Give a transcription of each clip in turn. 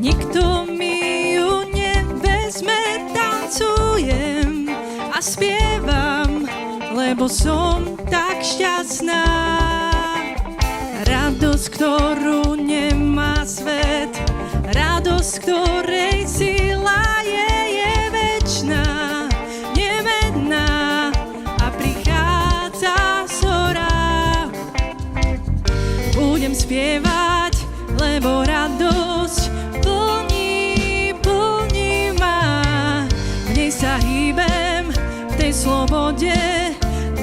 nikto mi ju nevezme, tancujem a spievam, lebo som tak šťastná. Radosť, ktorú nemá svet, radosť, ktorej sila je večná, nemenná a prichádza zora. Budem spievať, lebo radosť plní ma. V nej sa hýbem, v tej slobode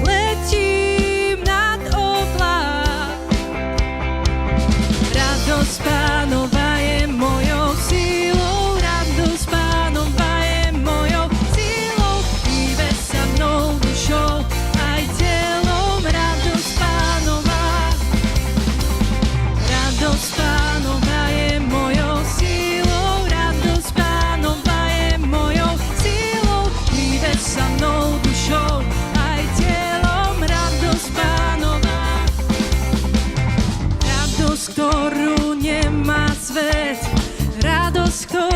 letím nad oblak. Radosť Pánova je mojou silou, radosť Pánova je mojou silou. Hýbe sa mnou dušou aj telom, radosť Pánova. Radosť Pánova je mojou silou, radosť Pánova je mojou silou. Hýbe sa mnou dušou aj telom, radosť Pánova. Radosť, ktorú nemá svet, radosť, ktorú